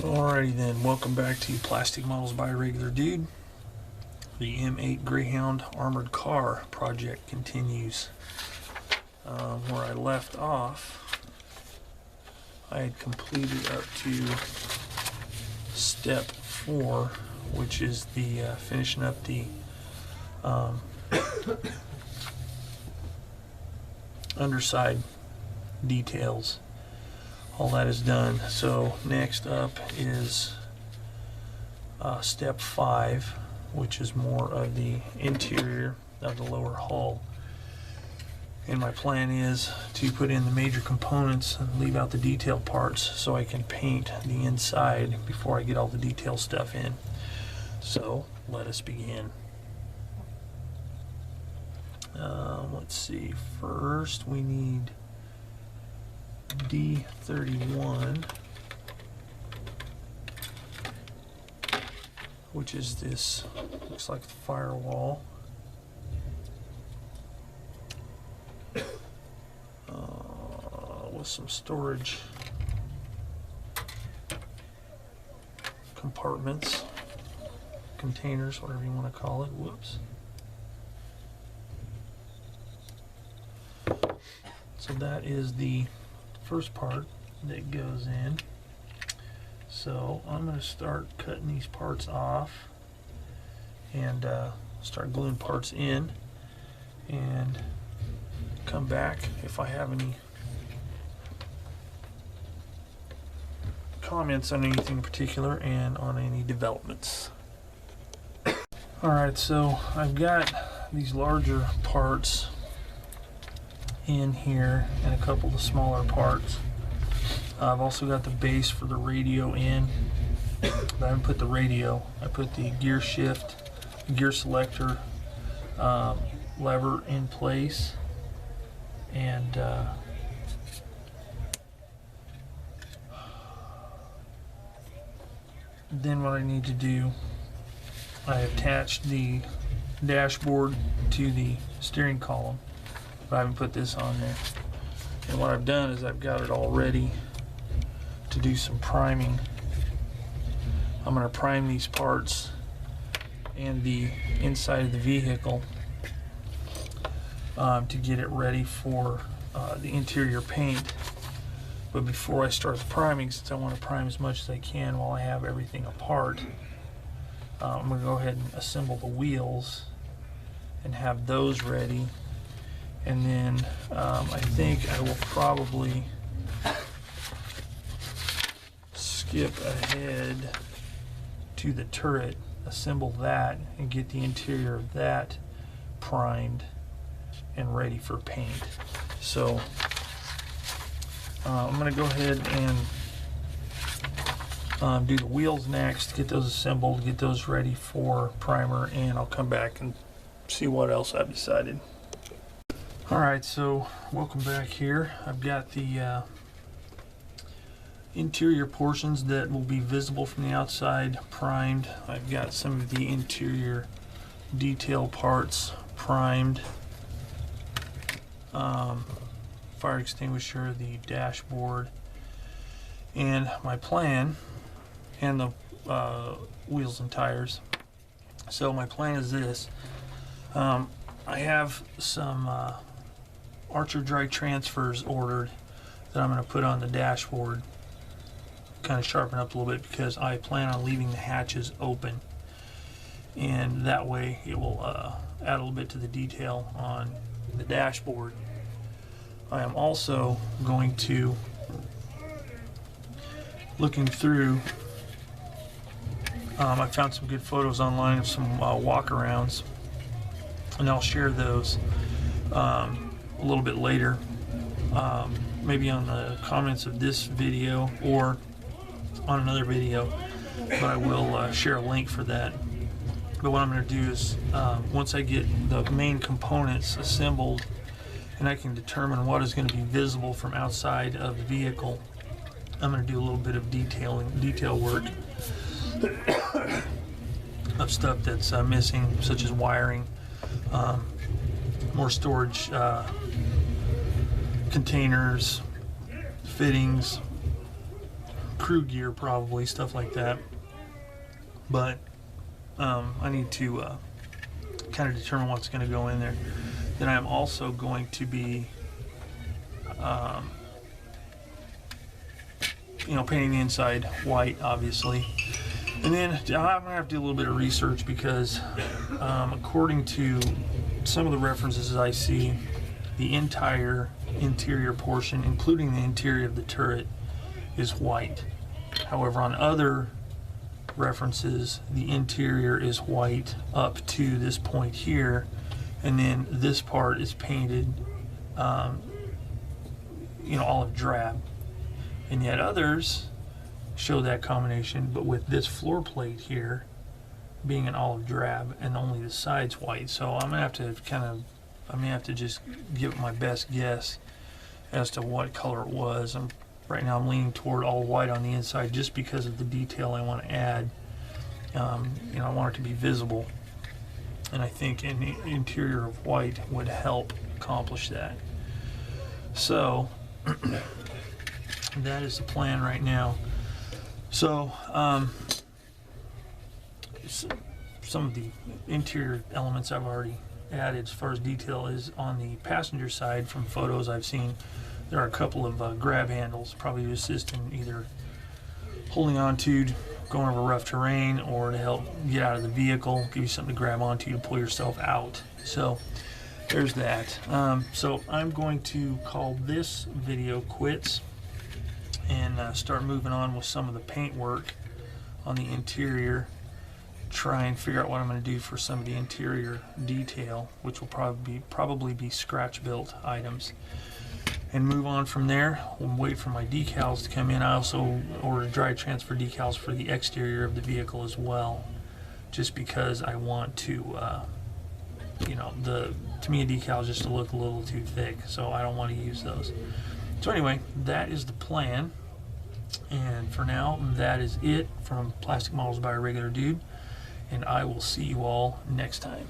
Alrighty then, welcome back to Plastic Models by a Regular Dude. The M8 Greyhound armored car project continues. Where I left off, I had completed up to step 4, which is the finishing up the underside details. All that is done. So next up is step 5, which is more of the interior of the lower hull. And my plan is to put in the major components and leave out the detail parts so I can paint the inside before I get all the detail stuff in. So let us begin. Let's see, first we need D31, which is this, looks like the firewall. With some storage compartments, containers, whatever you want to call it. Whoops. So that is the first part that goes in. So I'm going to start cutting these parts off and start gluing parts in and come back if I have any comments on anything in particular and on any developments. Alright, so I've got these larger parts in here and a couple of the smaller parts. I've also got the base for the radio in, but I haven't put the radio. I put the gear shift, gear selector lever in place, and then what I need to do, I attached the dashboard to the steering column, but I haven't put this on there. And what I've done is I've got it all ready to do some priming. I'm going to prime these parts and the inside of the vehicle to get it ready for the interior paint. But before I start the priming, since I want to prime as much as I can while I have everything apart, I'm going to go ahead and assemble the wheels and have those ready. And then I think I will probably skip ahead to the turret, assemble that, and get the interior of that primed and ready for paint. So I'm going to go ahead and do the wheels next, get those assembled, get those ready for primer, and I'll come back and see what else I've decided. Alright, so welcome back here. I've got the interior portions that will be visible from the outside primed. I've got some of the interior detail parts primed. Fire extinguisher, the dashboard, and my plan, and the wheels and tires. So my plan is this. I have some Archer dry transfers ordered that I'm going to put on the dashboard, kind of sharpen up a little bit, because I plan on leaving the hatches open, and that way it will add a little bit to the detail on the dashboard. I am also going to, looking through, I found some good photos online of some walk-arounds, and I'll share those a little bit later, maybe on the comments of this video or on another video, but I will share a link for that. But what I'm going to do is, once I get the main components assembled and I can determine what is going to be visible from outside of the vehicle, I'm going to do a little bit of detail work of stuff that's missing, such as wiring, more storage containers, fittings, crew gear, probably stuff like that. But I need to kind of determine what's going to go in there. Then I'm also going to be painting the inside white, obviously. And then I'm going to have to do a little bit of research because according to some of the references I see, the entire interior portion, including the interior of the turret, is white. However, on other references, the interior is white up to this point here, and then this part is painted olive drab. And yet others show that combination, but with this floor plate here being an olive drab and only the sides white. So I'm gonna have to just give it my best guess as to what color it was. Right now I'm leaning toward all white on the inside just because of the detail I want to add. I want it to be visible, and I think an interior of white would help accomplish that. So that is the plan right now. So some of the interior elements I've already added as far as detail is on the passenger side. From photos I've seen, there are a couple of grab handles, probably to assist in either holding onto, going over rough terrain, or to help get out of the vehicle, give you something to grab onto to pull yourself out. So there's that. So I'm going to call this video quits and start moving on with some of the paint work on the interior. Try and figure out what I'm going to do for some of the interior detail, which will probably be scratch built items, and move on from there. We'll wait for my decals to come in. I also ordered dry transfer decals for the exterior of the vehicle as well, just because I want to the Tamiya decals just to look a little too thick, so I don't want to use those. So anyway, that is the plan, and for now that is it from Plastic Models by a Regular Dude, and I will see you all next time.